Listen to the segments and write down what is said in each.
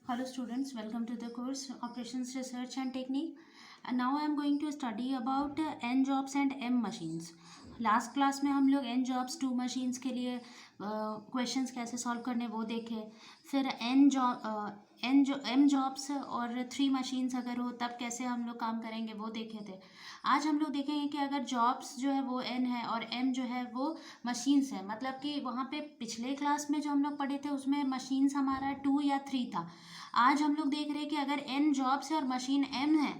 Hello students, welcome to the course Operations Research and Technique. And now I am going to study about N jobs and M machines. Last class में हम लोग N jobs 2 machines के लिए questions कैसे solve करने वो देखे. फिर M jobs और 3 machines अगर हो तब कैसे हम लोग काम करेंगे वो देखे थे. आज हम लोग देखेंगे कि अगर जॉब्स जो है वो N है और M जो है वो मशीन्स है. मतलब कि वहाँ पे पिछले क्लास में जो हम लोग पढ़े थे उसमें मशीन्स हमारा 2 या 3 था. आज हम लोग देख रहे हैं कि अगर N जॉब्स है और मशीन M है,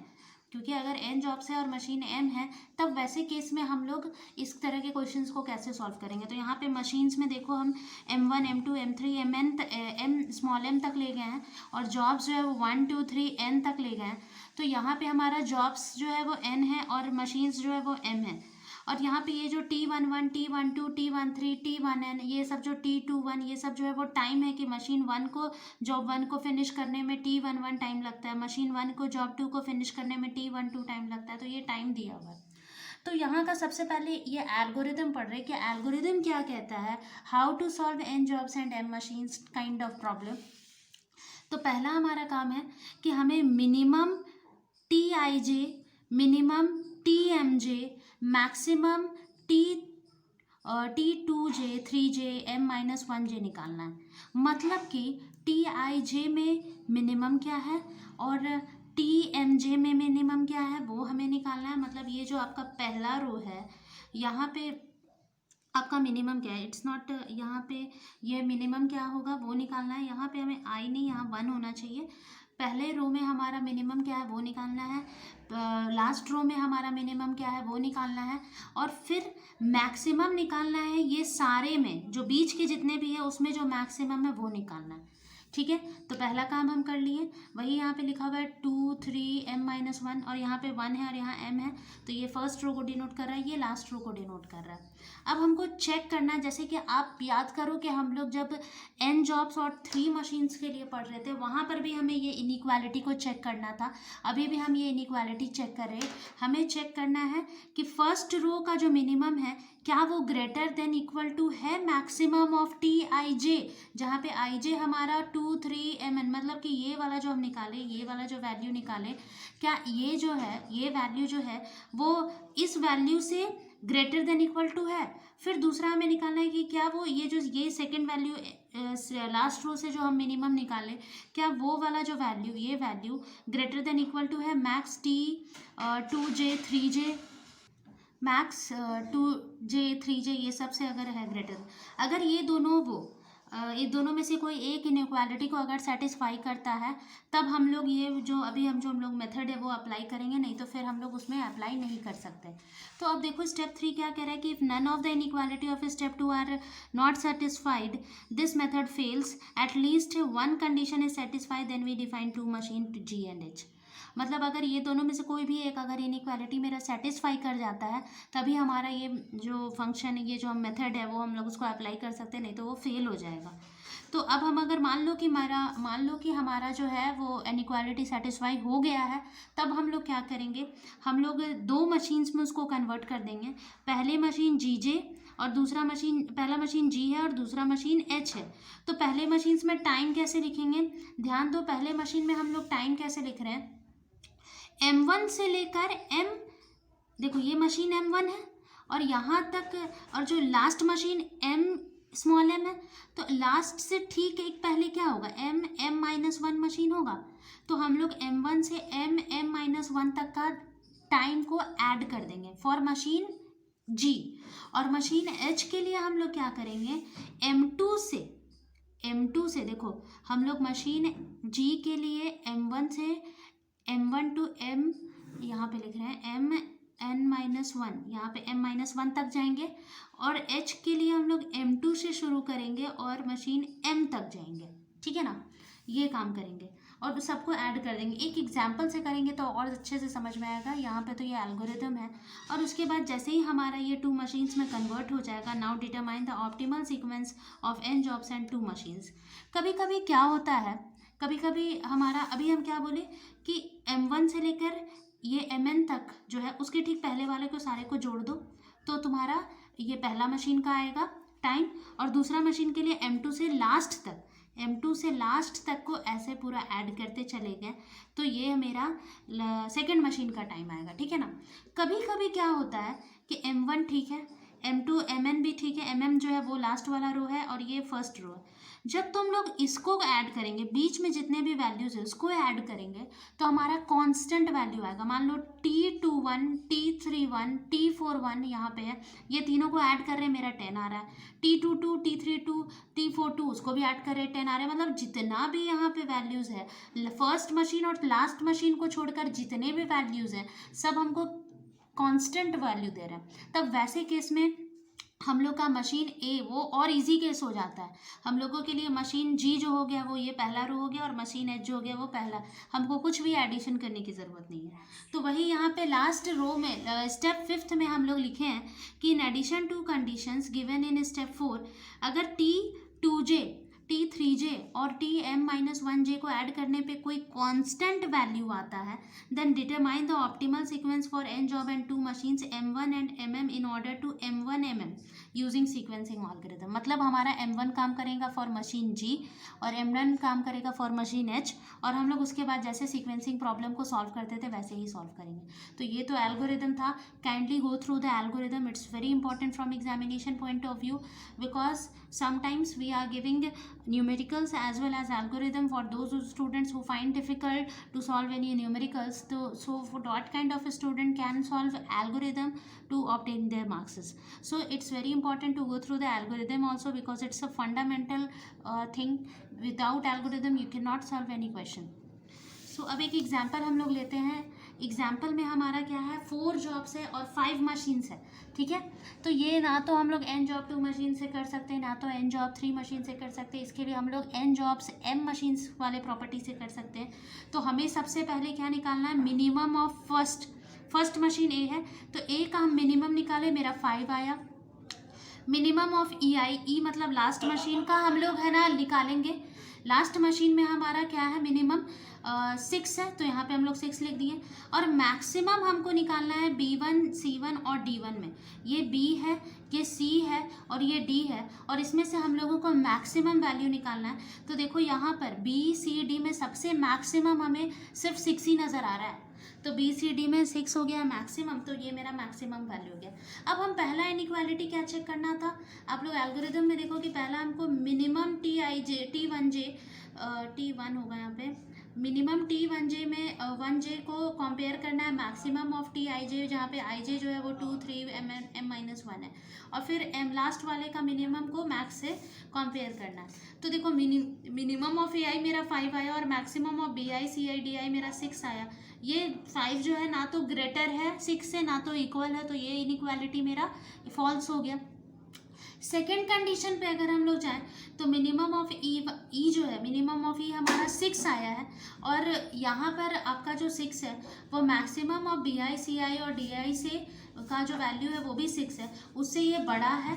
क्योंकि अगर N जॉब्स है और मशीन M है तब वैसे केस में हम लोग इस तरह के क्वेश्चंस को कैसे सॉल्व करेंगे. तो यहाँ पे मशीन्स में देखो हम M1 M2 M3 M small m तक ले गए हैं और जॉब्स जो है वो 1 2 3 N तक ले गए हैं. तो यहाँ पे हमारा जॉब्स जो है वो N है और मशीन्स जो है वो M है. और यहाँ पे ये जो T11 T12 T13 T1N ये सब जो T21 ये सब जो है वो टाइम है कि मशीन 1 को जॉब 1 को फिनिश करने में T11 टाइम लगता है, मशीन 1 को जॉब 2 को फिनिश करने में T12 टाइम लगता है. तो ये टाइम दिया हुआ है. तो यहाँ का सबसे पहले ये एल्गोरिदम पढ़ रहे हैं कि एल्गोरिदम क्या कहता है, how to solve N jobs and M machines kind of problem. तो पहला हमारा काम है कि हमें minimum Tij, minimum Tmj, maximum T2j 3j M-1j निकालना है. मतलब कि Tij में मिनिमम क्या है और Tmj में मिनिमम क्या है वो हमें निकालना है. मतलब ये जो आपका पहला रो है यहाँ पे आपका मिनिमम क्या है, इट्स नॉट यहाँ पे ये मिनिमम क्या होगा वो निकालना है. यहाँ पे हमें आई नहीं, यहाँ 1 होना चाहिए. पहले रो में हमारा मिनिमम क्या है वो निकालना है, लास्ट रो में हमारा मिनिमम क्या है वो निकालना है और फिर मैक्सिमम निकालना है. ये सारे में जो बीच के जितने भी है उसमें जो मैक्सिमम है वो निकालना है. ठीक है, तो पहला काम हम कर लिए. वही यहाँ पे लिखा हुआ है 2 3 M-1 और यहाँ पे 1 है और यहाँ M है. तो ये फर्स्ट रो को डिनोट कर रहा है, ये लास्ट रो को डिनोट कर रहा है. अब हमको चेक करना है, जैसे कि आप याद करो कि हम लोग जब N जॉब्स और 3 मशीन्स के लिए पढ़ रहे थे वहाँ पर भी हमें ये इनइक्वालिटी को चेक करना था. अभी भी हम ये इनइक्वालिटी चेक कर रहे हैं. हमें चेक करना है कि फर्स्ट रो का जो मिनिमम है क्या वो ग्रेटर देन इक्वल टू है मैक्सिमम ऑफ Tij, जहाँ पे Ij हमारा 2 3 Mn. मतलब कि ये वाला जो हम निकाले, ये वाला जो वैल्यू निकाले, क्या ये जो है ये वैल्यू जो है वो इस वैल्यू से ग्रेटर देन इक्वल टू है. फिर दूसरा हमें निकालना है कि क्या वो ये सेकेंड वैल्यू लास्ट रो से जो हम मिनिमम निकाले क्या वो वाला जो वैल्यू ये value greater than equal to है max T2j 3j max 2j 3j ये सब से अगर है ग्रेटर. अगर ये दोनों में से कोई एक इनइक्वालिटी को अगर सेटिस्फाई करता है तब हम लोग ये जो हम लोग मेथड है वो अप्लाई करेंगे, नहीं तो फिर हम लोग उसमें अप्लाई नहीं कर सकते. तो अब देखो स्टेप 3 क्या कह रहा है कि if none of the inequality of step 2 are not satisfied this method fails, at least one condition is satisfied, then we define 2 machine G and H. मतलब अगर ये दोनों में से कोई भी एक अगर इनइक्वालिटी मेरा सेटिस्फाई कर जाता है तभी हमारा ये जो फंक्शन है, ये जो हम मेथड है वो हम लोग उसको अप्लाई कर सकते हैं, नहीं तो वो फेल हो जाएगा. तो अब हम अगर मान लो कि हमारा जो है वो इनइक्वालिटी सेटिस्फाई हो गया है तब हम लोग क्या करेंगे, हम लोग 2 मशीन्स में उसको कन्वर्ट कर देंगे. पहले मशीन Gj और पहला मशीन G है और दूसरा मशीन H है. तो पहले मशीन्स में टाइम कैसे लिखेंगे, ध्यान दो. पहले मशीन में हम लोग टाइम कैसे लिख रहे हैं, M1 से लेकर देखो ये मशीन M1 है और यहाँ तक, और जो लास्ट मशीन स्मॉल m है तो लास्ट से ठीक एक पहले क्या होगा M-1 मशीन होगा. तो हम लोग M1 से M-1 तक का टाइम को ऐड कर देंगे फॉर मशीन G. और मशीन H के लिए हम लोग क्या करेंगे, M2 से देखो हम लोग मशीन G के लिए M1 टू M यहाँ पे लिख रहे हैं Mn-1, यहाँ पे M-1 तक जाएंगे. और H के लिए हम लोग M2 से शुरू करेंगे और मशीन M तक जाएंगे. ठीक है ना, ये काम करेंगे और सबको ऐड कर देंगे. एक एग्जाम्पल से करेंगे तो और अच्छे से समझ में आएगा. यहाँ पे तो ये एल्गोरिदम है और उसके बाद जैसे ही हमारा ये 2 मशीन्स में कन्वर्ट हो जाएगा, now determine the optimal sequence of N jobs and 2 machines. कभी कभी क्या होता है, कभी कभी हमारा अभी हम क्या बोले कि M1 से लेकर ये Mn तक जो है उसके ठीक पहले वाले को सारे को जोड़ दो तो तुम्हारा ये पहला मशीन का आएगा टाइम और दूसरा मशीन के लिए M2 से लास्ट तक M2 से लास्ट तक को ऐसे पूरा ऐड करते चले गए तो ये मेरा सेकंड मशीन का टाइम आएगा, ठीक है ना। कभी कभी क्या होता है कि M1 ठीक है, M2 MN भी ठीक है, MM जो है वो लास्ट वाला रो है और ये फर्स्ट रो है। जब तुम लोग इसको ऐड करेंगे, बीच में जितने भी वैल्यूज है उसको ऐड करेंगे तो हमारा कांस्टेंट वैल्यू आएगा। मान लो T21, T31, T41 यहाँ पे है, ये तीनों को ऐड कर रहे हैं, मेरा 10 आ रहा है। T22, T32, T42 उसको भी ऐड कर रहे हैं, 10 आ रहा है। मतलब जितना भी यहाँ पे वैल्यूज है, फर्स्ट मशीन और लास्ट मशीन को छोड़कर जितने भी वैल्यूज हैं सब हमको कांस्टेंट वैल्यू दे रहे हैं। तब वैसे केस में हम लोग का मशीन ए वो और इजी केस हो जाता है हम लोगों के लिए। मशीन जी जो हो गया वो ये पहला रो हो गया और मशीन एच जो हो गया वो पहला, हमको कुछ भी एडिशन करने की ज़रूरत नहीं है। तो वही यहाँ पे लास्ट रो में स्टेप 5 में हम लोग लिखे हैं कि in addition to conditions given in step 4, अगर T2J, T3J और Tm-1J को ऐड करने पे कोई कांस्टेंट वैल्यू आता है, then determine the optimal sequence for n job and 2 machines M1 and MM in order to M1 MM using sequencing algorithm. मतलब हमारा M1 काम करेगा फॉर मशीन G और M1 काम करेगा फॉर मशीन H, और हम लोग उसके बाद जैसे सीक्वेंसिंग प्रॉब्लम को सॉल्व करते थे वैसे ही सॉल्व करेंगे। तो ये तो एल्गोरिथम था, kindly go through the algorithm, it's very important from examination point of view because sometimes we are giving numericals as well as algorithm for those students who find difficult to solve any numericals. So for what kind of a student can solve algorithm to obtain their marks? So it's very important to go through the algorithm also because it's a fundamental thing. Without algorithm you cannot solve any question. सो अब एक example हम लोग लेते हैं। Example में हमारा क्या है, 4 जॉब्स है और 5 मशीन्स है, ठीक है। तो ये ना तो हम लोग n जॉब 2 मशीन से कर सकते हैं, ना तो n जॉब 3 मशीन से कर सकते हैं। इसके लिए हम लोग n जॉब्स m मशीन्स वाले प्रॉपर्टी से कर सकते हैं। तो हमें सबसे पहले क्या निकालना है, minimum of first machine a है तो a का हम मिनिमम निकाले, मेरा 5 आया। मिनिमम ऑफ ई मतलब लास्ट मशीन का हम लोग है ना निकालेंगे। लास्ट मशीन में हमारा क्या है, मिनिमम 6 है तो यहाँ पे हम लोग 6 लिख दिए। और मैक्सिमम हमको निकालना है B1, C1 और D1 में। ये B है, ये C है और ये D है, और इसमें से हम लोगों को मैक्सिमम वैल्यू निकालना है। तो देखो यहाँ पर B, C, D में सबसे मैक्सिमम हमें सिर्फ 6 ही नज़र आ रहा है। तो B, C, D में 6 हो गया मैक्सिमम, तो ये मेरा मैक्सिमम वैल्यू हो गया। अब हम पहला इनइक्वालिटी क्या चेक करना था, आप लोग एल्गोरिथम में देखो कि पहला हमको मिनिमम T1 होगा यहाँ पे, मिनिमम T1J में 1J को कंपेयर करना है मैक्सिमम ऑफ TIJ, जहाँ पे IJ जो है वो 2, 3, M-1 है, और फिर लास्ट वाले का मिनिमम को मैक्स से कंपेयर करना है। तो देखो मिनिमम ऑफ AI मेरा 5 आया और maximum of BI, CI, DI मेरा 6 आया। ये 5 जो है ना तो ग्रेटर है 6 से ना तो इक्वल है, तो ये इनइक्वालिटी मेरा फॉल्स हो गया। सेकेंड कंडीशन पे अगर हम लोग जाएं तो मिनिमम ऑफ ई जो है, मिनिमम ऑफ ई हमारा 6 आया है, और यहाँ पर आपका जो 6 है वो मैक्सिमम ऑफ BI, CI और DI से का जो वैल्यू है वो भी 6 है, उससे ये बड़ा है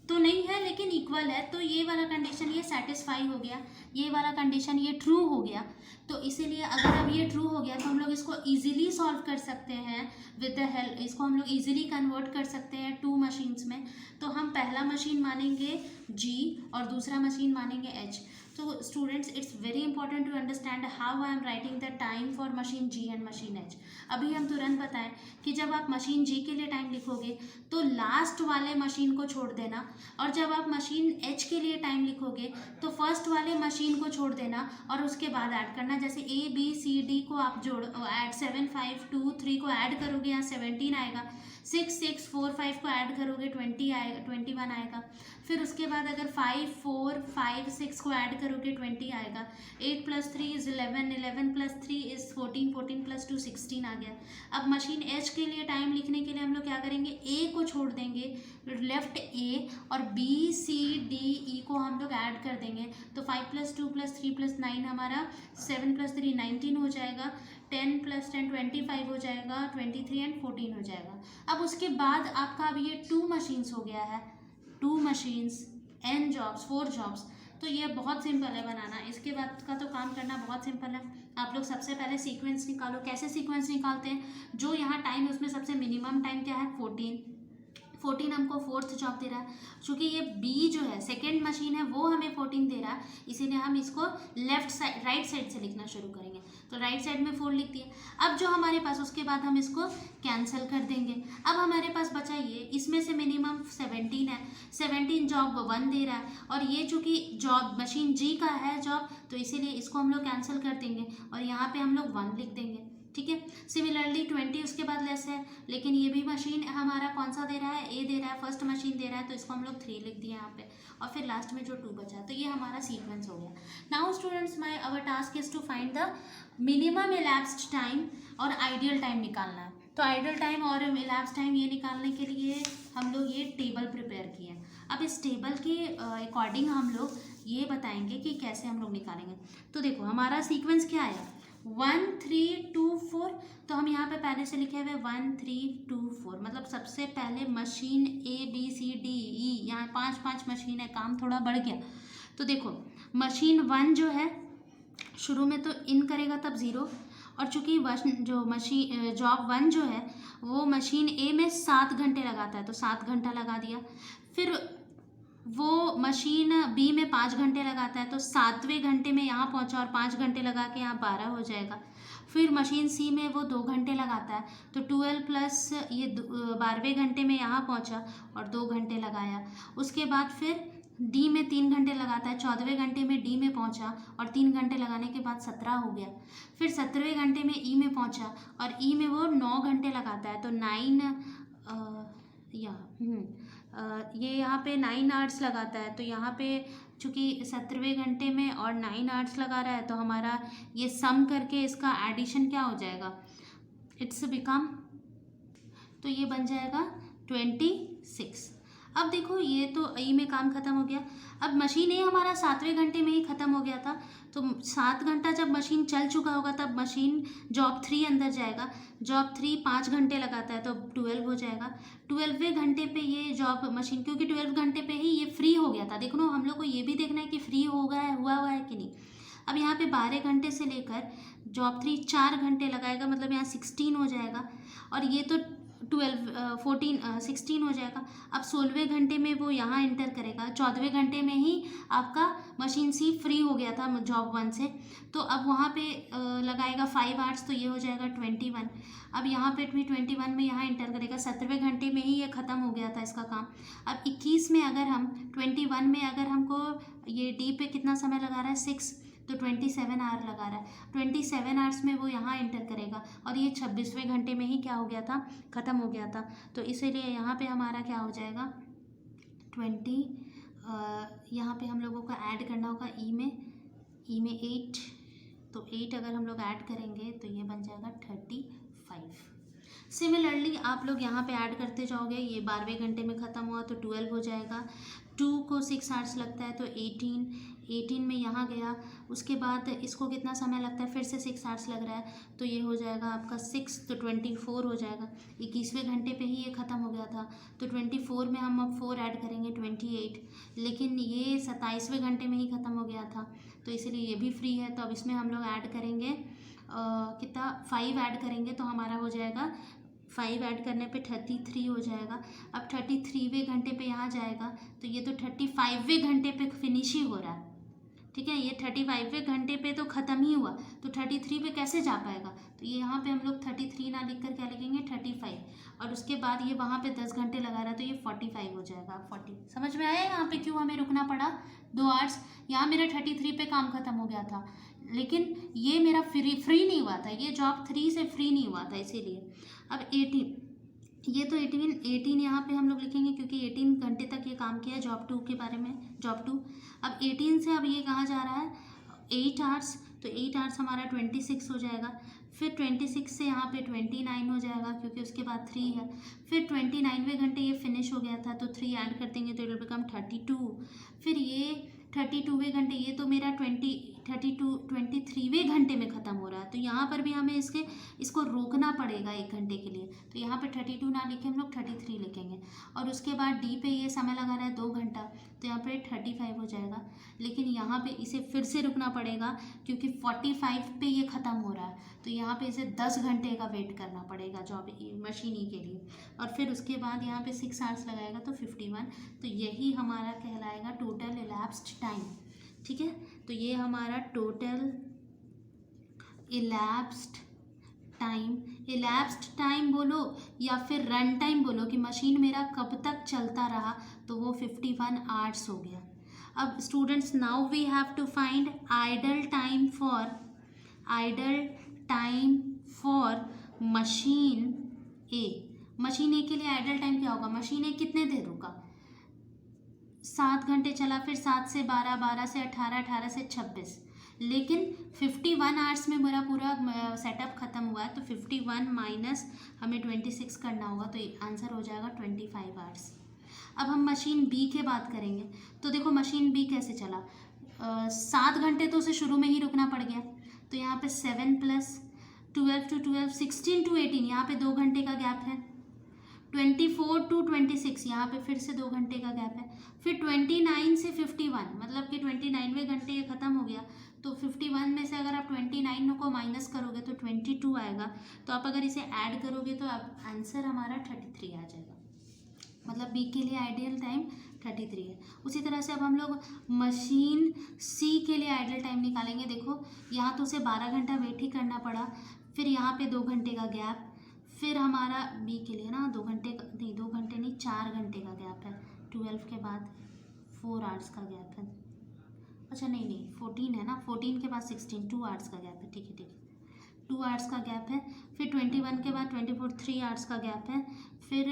तो नहीं है लेकिन इक्वल है। तो ये वाला कंडीशन ये सेटिस्फाई हो गया, ये वाला कंडीशन ये ट्रू हो गया। तो इसीलिए अगर अब ये ट्रू हो गया तो हम लोग इसको इजीली सॉल्व कर सकते हैं विद द हेल्प, इसको हम लोग इजीली कन्वर्ट कर सकते हैं 2 मशीन्स में। तो हम पहला मशीन मानेंगे G और दूसरा मशीन मानेंगे H। तो students it's very important to understand how I am writing the time for machine G and machine H। अभी हम तुरंत बताएं कि जब आप मशीन G के लिए टाइम लिखोगे तो लास्ट वाले मशीन को छोड़ देना, और जब आप मशीन H के लिए टाइम लिखोगे तो फर्स्ट वाले मशीन को छोड़ देना और उसके बाद ऐड करना। जैसे A, B, C, D को आप जोड़ ऐड 7, 5, 2, 3 को ऐड करोगे यहाँ 17 आएगा, 6, 6, 4, 5 को ऐड करोगे 20 आएगा, 21 आएगा। फिर उसके बाद अगर 5, 4, 5, 6 को ऐड करोगे 20 आएगा। 8 + 3 = 11, 11 + 3 = 14, 14 + 2 16 आ गया। अब मशीन H के लिए टाइम लिखने के लिए हम लोग क्या करेंगे, A को छोड़ देंगे, लेफ्ट A, और B, C, D, E को हम लोग ऐड कर देंगे। तो 5 + 2 + 3 + 9 हमारा 7 + 3 19 हो जाएगा, 10 + 10 25 हो जाएगा, 23 और 14 हो जाएगा। अब उसके बाद आपका अब ये 2 मशीन्स हो गया है, 2 मशीन्स, n जॉब्स, 4 जॉब्स। तो ये बहुत सिंपल है बनाना, इसके बाद का तो काम करना बहुत सिंपल है। आप लोग सबसे पहले सीक्वेंस निकालो। कैसे सीक्वेंस निकालते हैं, जो यहाँ टाइम है उसमें सबसे मिनिमम टाइम क्या है 14 14 हमको फोर्थ जॉब दे रहा है। चूँकि ये बी जो है सेकेंड मशीन है वो हमें 14 दे रहा है, इसीलिए हम इसको लेफ्ट साइड राइट साइड से लिखना शुरू करेंगे। तो राइट साइड में 4 लिख दिया। अब जो हमारे पास उसके बाद हम इसको कैंसिल कर देंगे। अब हमारे पास बचा ये, इसमें से मिनिमम 17 है, 17 जॉब 1 दे रहा है और ये चूँकि जॉब मशीन जी का है जॉब, तो इसीलिए इसको हम लोग कैंसिल कर देंगे और यहाँ पे हम लोग 1 लिख देंगे। ठीक है। सिमिलरली 20 उसके बाद लेस है, लेकिन ये भी मशीन हमारा कौन सा दे रहा है, ए दे रहा है, फर्स्ट मशीन दे रहा है, तो इसको हम लोग 3 लिख दिए यहाँ पे और फिर लास्ट में जो 2 बचा। तो ये हमारा सीक्वेंस हो गया। Now students, my our task is to find the minimum elapsed time और आइडियल टाइम निकालना है। तो आइडियल टाइम और इलैप्स्ड टाइम ये निकालने के लिए हम लोग ये टेबल प्रिपेयर किए हैं। अब इस टेबल के अकॉर्डिंग हम लोग ये बताएंगे कि कैसे हम लोग निकालेंगे। तो देखो हमारा सीक्वेंस क्या है, 1 3 2 4। तो हम यहाँ पे पहले से लिखे हुए 1 3 2 4, मतलब सबसे पहले machine A B C D E, यहाँ 5 मशीन है, काम थोड़ा बढ़ गया। तो देखो मशीन 1 जो है शुरू में तो इन करेगा तब 0, और चूंकि जो मशीन जॉब 1 जो है वो मशीन A में 7 घंटे लगाता है, तो 7 घंटा लगा दिया। फिर वो मशीन बी में 5 घंटे लगाता है, तो 7वें घंटे में यहाँ पहुँचा और 5 घंटे लगा के यहाँ 12 हो जाएगा। फिर मशीन सी में वो 2 घंटे लगाता है, तो 12 प्लस ये 12वें घंटे में यहाँ पहुँचा और 2 घंटे लगाया। उसके बाद फिर डी में 3 घंटे लगाता है, 14वें घंटे में डी में पहुँचा और 3 घंटे लगाने के बाद 17 हो गया। फिर 17वें घंटे में ई में पहुँचा और ई में वो 9 घंटे लगाता है, तो 9 ये यहाँ पे 9 आवर्स लगाता है। तो यहाँ पे चूँकि 17वें घंटे में और 9 आवर्स लगा रहा है, तो हमारा ये सम करके इसका एडिशन क्या हो जाएगा, इट्स बिकम, तो ये बन जाएगा 26। अब देखो ये तो ई में काम खत्म हो गया। अब मशीन ए हमारा 7वें घंटे में ही ख़त्म हो गया था, तो 7 घंटा जब मशीन चल चुका होगा तब मशीन जॉब 3 अंदर जाएगा। जॉब 3 5 घंटे लगाता है, तो 12 हो जाएगा। 12वें घंटे पे ये जॉब मशीन, क्योंकि 12 घंटे पे ही ये फ्री हो गया था। देखो ना, हम लोग को ये भी देखना है कि फ्री हुआ है कि नहीं। अब यहाँ पे 12 घंटे से लेकर जॉब 3 4 घंटे लगाएगा, मतलब यहाँ 16 हो जाएगा, और ये तो 16 हो जाएगा। अब 16वें घंटे में वो यहाँ इंटर करेगा, 14वें घंटे में ही आपका मशीन सी फ्री हो गया था जॉब 1 से, तो अब वहाँ पे लगाएगा 5 आवर्स, तो ये हो जाएगा 21। अब यहाँ पे भी 21 में यहाँ इंटर करेगा, 17वें घंटे में ही ये ख़त्म हो गया था इसका काम। अब 21 में अगर हम 21 में अगर हमको ये डी पे कितना समय लगा रहा है 6, तो 27 आवर लगा रहा है। 27 आवर्स में वो यहाँ इंटर करेगा और ये 26वें घंटे में ही क्या हो गया था, ख़त्म हो गया था। तो इसीलिए यहाँ पे हमारा क्या हो जाएगा 20, यहाँ पे हम लोगों को ऐड करना होगा ई में 8, तो 8 अगर हम लोग ऐड करेंगे तो ये बन जाएगा 35। सिमिलरली आप लोग यहाँ पे ऐड करते जाओगे, ये 12वें घंटे में ख़त्म हुआ तो 12 हो जाएगा। 2 को 6 आवर्स लगता है, तो 18 में यहाँ गया। उसके बाद इसको कितना समय लगता है, फिर से 6 आवर्स लग रहा है, तो ये हो जाएगा आपका 6, तो 24 हो जाएगा। 21वें घंटे पे ही ये ख़त्म हो गया था, तो 24 में हम अब 4 ऐड करेंगे 28, लेकिन ये 27वें घंटे में ही ख़त्म हो गया था, तो इसीलिए ये भी फ्री है। तो अब इसमें हम लोग ऐड करेंगे कितना, 5 ऐड करेंगे, तो हमारा हो जाएगा 5 ऐड करने पे 33 हो जाएगा। अब 33वें घंटे पे यहाँ जाएगा, तो ये तो 35वें घंटे पे फिनिश ही हो रहा है। ठीक है, ये 35वें घंटे पे तो ख़त्म ही हुआ, तो 33 पे कैसे जा पाएगा। तो ये यहाँ पे हम लोग 33 ना लिख कर क्या लिखेंगे 35, और उसके बाद ये वहाँ पे 10 घंटे लगा रहा है, तो ये 45 हो जाएगा। 40 समझ में आया यहाँ पे क्यों हमें रुकना पड़ा 2 आवर्स। यहाँ मेरा 33 पे काम ख़त्म हो गया था, लेकिन ये मेरा फ्री नहीं हुआ था, ये जॉब 3 से फ्री नहीं हुआ था, इसीलिए। अब 18, ये तो 18 यहाँ पे हम लोग लिखेंगे क्योंकि 18 घंटे तक ये काम किया जॉब 2 के बारे में, जॉब 2। अब 18 से अब ये कहाँ जा रहा है 8 आवर्स, तो 8 आवर्स हमारा 26 हो जाएगा। फिर 26 से यहाँ पे 29 हो जाएगा क्योंकि उसके बाद 3 है। फिर 29वें घंटे ये फिनिश हो गया था, तो 3 ऐड कर देंगे तो इट विल बिकम 32। फिर ये 32वें घंटे, ये तो मेरा 23वें घंटे में ख़त्म हो रहा है, तो यहाँ पर भी हमें इसको रोकना पड़ेगा 1 घंटे के लिए। तो यहाँ पे 32 ना लिखें हम लोग 33 लिखेंगे। और उसके बाद डी पे ये समय लगा रहा है 2 घंटा, तो यहाँ पे 35 हो जाएगा। लेकिन यहाँ पे इसे फिर से रुकना पड़ेगा क्योंकि 45 पे ये ख़त्म हो रहा है, तो यहाँ पे इसे 10 घंटे का वेट करना पड़ेगा जॉब मशीन ई के लिए। और फिर उसके बाद यहाँ पे 6 आवर्स लगाएगा तो 51, तो यही हमारा कहलाएगा टोटल इलैप्स्ड टाइम। ठीक है, तो ये हमारा टोटल इलैप्स्ड टाइम बोलो या फिर रन टाइम बोलो कि मशीन मेरा कब तक चलता रहा, तो वो 51 आवर्स हो गया। अब students, now we have to find idle time for machine A. Machine A के लिए आइडल टाइम क्या होगा? मशीन ए कितने देर रुका? 7 घंटे चला, फिर 7 से 12, 12 से 18, 18 से 26, लेकिन 51 आवर्स में मेरा पूरा सेटअप ख़त्म हुआ है, तो 51 माइनस हमें 26 करना होगा, तो आंसर हो जाएगा 25 आवर्स। अब हम मशीन बी के बात करेंगे, तो देखो मशीन बी कैसे चला। 7 घंटे तो उसे शुरू में ही रुकना पड़ गया, तो यहाँ पे 7 + 12 to 12, 16 to 18, यहाँ पे 2 घंटे का गैप है। 24 to 26, यहाँ पे फिर से 2 घंटे का गैप है। फिर 29 से 51, मतलब कि 29वें घंटे ये ख़त्म हो गया, तो 51 में से अगर आप 29 को माइनस करोगे तो 22 आएगा, तो आप अगर इसे ऐड करोगे तो आप आंसर हमारा 33 आ जाएगा। मतलब बी के लिए आइडियल टाइम 33 है। उसी तरह से अब हम लोग मशीन सी के लिए आइडियल टाइम निकालेंगे। देखो यहाँ तो उसे 12 घंटा वेट ही करना पड़ा, फिर यहाँ पे 2 घंटे का गैप, फिर हमारा बी के लिए ना 2 घंटे नहीं, 2 घंटे नहीं, 4 घंटे का गैप है। 12 के बाद 4 आवर्स का गैप है। अच्छा नहीं 14 है ना, 14 के बाद 16, 2 आवर्स का गैप है। ठीक है 2 आवर्स का गैप है। फिर 21 के बाद 24, 3 आवर्स का गैप है। फिर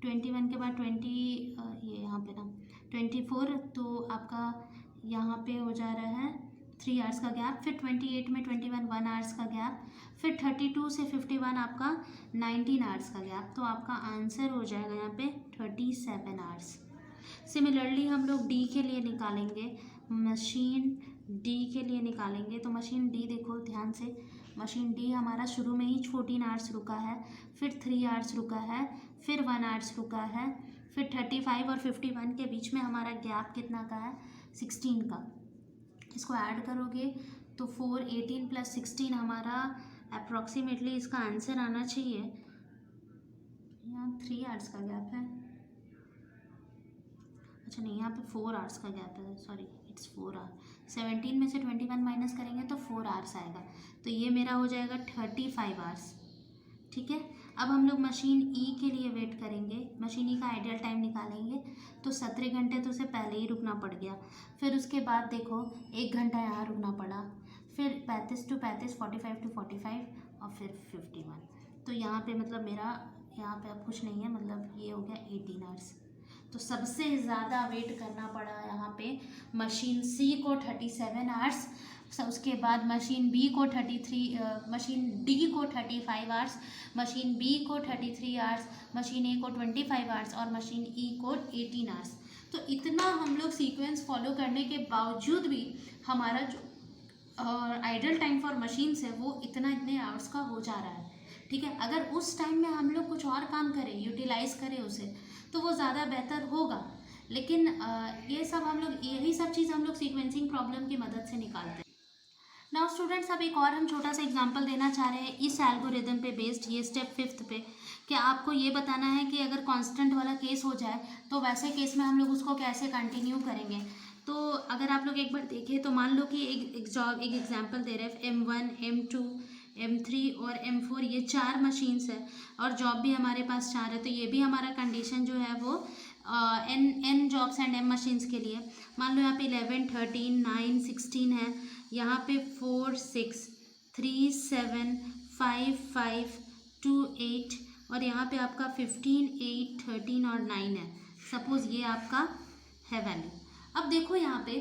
21 के बाद 20, ये यहाँ पे ना 24, तो आपका यहाँ पे हो जा रहा है 3 आवर्स का गैप। फिर 28 में 21, 1 आवर्स का गैप। फिर 32 से 51 आपका 19 आवर्स का गैप, तो आपका आंसर हो जाएगा यहाँ पे 37 आवर्स। सिमिलरली हम लोग डी के लिए निकालेंगे, मशीन डी के लिए निकालेंगे। तो मशीन डी देखो ध्यान से, मशीन डी हमारा शुरू में ही 14 आवर्स रुका है, फिर 3 आवर्स रुका है, फिर 1 आवर्स रुका है, फिर 35 और 51 के बीच में हमारा गैप कितना का है? 16 का। इसको ऐड करोगे तो 4, 18 + 16 हमारा अप्रॉक्सीमेटली इसका आंसर आना चाहिए, यहाँ 3 आवर्स का गैप है। अच्छा नहीं, यहाँ पे 4 आवर्स का गैप है, सॉरी इट्स 4 आवर। 17 में से 21 माइनस करेंगे तो 4 आवर्स आएगा, तो ये मेरा हो जाएगा 35 आवर्स। ठीक है, अब हम लोग मशीन ई के लिए वेट करेंगे, मशीन ई का आइडियल टाइम निकालेंगे। तो 17 घंटे तो उसे पहले ही रुकना पड़ गया, फिर उसके बाद देखो 1 घंटा यहाँ रुकना पड़ा, फिर 35 to 35, 45 to 45 और फिर 51। तो यहाँ पे मतलब मेरा यहाँ पे अब कुछ नहीं है, मतलब ये हो गया 18 आवर्स। तो सबसे ज़्यादा वेट करना पड़ा यहाँ पे मशीन सी को 37 आवर्स, उसके बाद मशीन बी को 33, मशीन डी को 35 आवर्स, मशीन बी को 33 आवर्स, मशीन ए को 25 आवर्स और मशीन ई को 18 आवर्स। तो इतना हम लोग सीक्वेंस फॉलो करने के बावजूद भी हमारा जो आइडल टाइम फॉर मशीन्स है वो इतने आवर्स का हो जा रहा है। ठीक है, अगर उस टाइम में हम लोग कुछ और काम करें, यूटिलाइज़ करें उसे, तो वो ज़्यादा बेहतर होगा। लेकिन ये सब हम लोग, यही सब चीज़ हम लोग सीक्वेंसिंग प्रॉब्लम की मदद से निकालते हैं। नाउ स्टूडेंट्स, अब एक और हम छोटा सा एग्जांपल देना चाह रहे हैं इस एल्गोरिदम पे बेस्ड, ये स्टेप 5 पे, कि आपको ये बताना है कि अगर कांस्टेंट वाला केस हो जाए तो वैसे केस में हम लोग उसको कैसे कंटिन्यू करेंगे। तो अगर आप लोग एक बार देखें तो मान लो कि एक एग्जांपल दे रहे हैं M1, M2, M3 और M4, ये 4 मशीन्स है और जॉब भी हमारे पास 4 है। तो ये भी हमारा कंडीशन जो है वो n jobs and m machines के लिए। मान लो यहाँ पे 11, 13, 9, 16 है, यहाँ पे 4, 6, 3, 7, 5, 5, 2, 8 और यहाँ पे आपका 15, 8, 13 और 9 है। सपोज़ ये आपका है वैल्यू। अब देखो यहाँ पे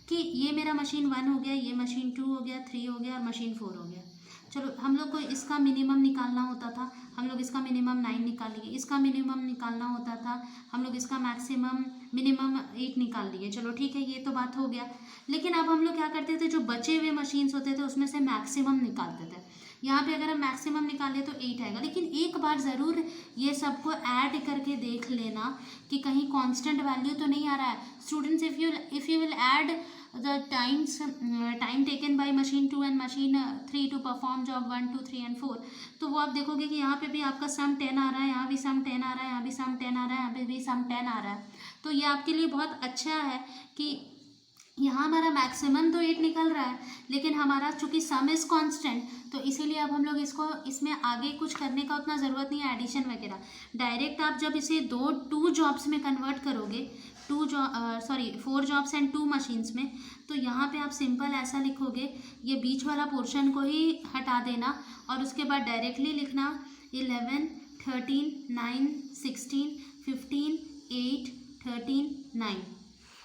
कि ये मेरा मशीन 1 हो गया, ये मशीन 2 हो गया, 3 हो गया और मशीन 4 हो गया। चलो हम लोग को इसका मिनिमम निकालना होता था, हम लोग इसका मिनिमम 9 निकाल लिए, इसका मिनिमम निकालना होता था, हम लोग इसका मैक्सिमम मिनिमम 8 निकाल लिए। चलो ठीक है, ये तो बात हो गया। लेकिन अब हम लोग क्या करते थे, जो बचे हुए मशीन्स होते थे उसमें से मैक्सिमम निकालते थे। यहाँ पे अगर हम मैक्सिमम निकालें तो 8 आएगा, लेकिन एक बार ज़रूर ये सबको ऐड करके देख लेना कि कहीं कांस्टेंट वैल्यू तो नहीं आ रहा है। Students, if you will add the time taken by machine 2 and machine 3 to perform job 1 2 3 and 4, तो वो आप देखोगे कि यहाँ पे भी आपका सम 10 आ रहा है, यहाँ भी सम 10 आ रहा है, यहाँ भी सम 10 आ रहा है, यहाँ पे भी सम 10 आ रहा है। तो ये आपके लिए बहुत अच्छा है कि यहाँ हमारा मैक्सिमम तो 8 निकल रहा है, लेकिन हमारा चूंकि सम इज़ कांस्टेंट, तो इसीलिए अब हम लोग इसको इसमें आगे कुछ करने का उतना ज़रूरत नहीं है, एडिशन वगैरह। डायरेक्ट आप जब इसे 2 जॉब्स में कन्वर्ट करोगे, 4 जॉब्स एंड 2 मशीन्स में, तो यहाँ पे आप सिंपल ऐसा लिखोगे, ये बीच वाला पोर्शन को ही हटा देना और उसके बाद डायरेक्टली लिखना 11 13 9 16 15 8 13 9,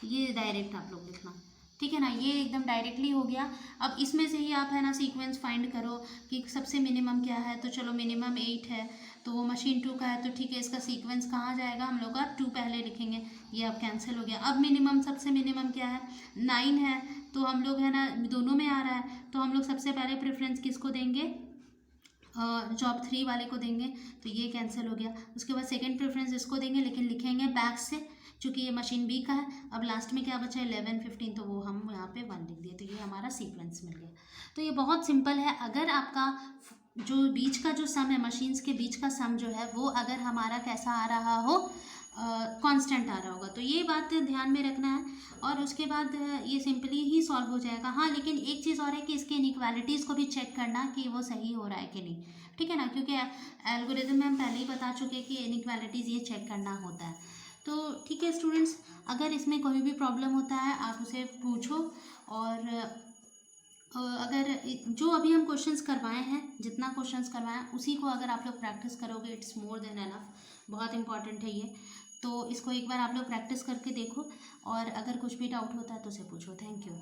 ये डायरेक्ट आप लोग लिखना, ठीक है ना। ये एकदम डायरेक्टली हो गया। अब इसमें से ही आप है ना सीक्वेंस फाइंड करो कि सबसे मिनिमम क्या है। तो चलो मिनिमम 8 है, तो वो मशीन 2 का है, तो ठीक है, इसका सीक्वेंस कहाँ जाएगा, हम लोग का 2 पहले लिखेंगे, ये अब कैंसिल हो गया। अब मिनिमम, सबसे मिनिमम क्या है, 9 है, तो हम लोग है ना दोनों में आ रहा है, तो हम लोग सबसे पहले प्रेफरेंस किसको देंगे, जॉब 3 वाले को देंगे, तो ये कैंसिल हो गया। उसके बाद सेकंड प्रेफरेंस इसको देंगे, लेकिन लिखेंगे बैक से, चूँकि ये मशीन बी का है। अब लास्ट में क्या बचा, 11 15, तो वो हम यहाँ पे 1 लिख दिए, तो ये हमारा सीक्वेंस मिल गया। तो ये बहुत सिंपल है। अगर आपका जो बीच का जो सम है, मशीन्स के बीच का सम जो है, वो अगर हमारा कैसा आ रहा हो, कांस्टेंट आ रहा होगा, तो ये बात ध्यान में रखना है। और उसके बाद ये सिंपली ही सॉल्व हो जाएगा। हाँ, लेकिन एक चीज़ और है कि इसके इनइक्वालिटीज़ को भी चेक करना कि वो सही हो रहा है कि नहीं, ठीक है ना, क्योंकि एल्गोरिथम में हम पहले ही बता चुके हैं कि इनइक्वालिटीज़ ये चेक करना होता है। तो ठीक है स्टूडेंट्स, अगर इसमें कोई भी प्रॉब्लम होता है आप उसे पूछो। और अगर जो अभी हम क्वेश्चंस करवाए हैं, जितना क्वेश्चंस करवाए हैं उसी को अगर आप लोग प्रैक्टिस करोगे, इट्स मोर देन एनफ, बहुत इंपॉर्टेंट है ये। तो इसको एक बार आप लोग प्रैक्टिस करके देखो, और अगर कुछ भी डाउट होता है तो उसे पूछो। Thank you.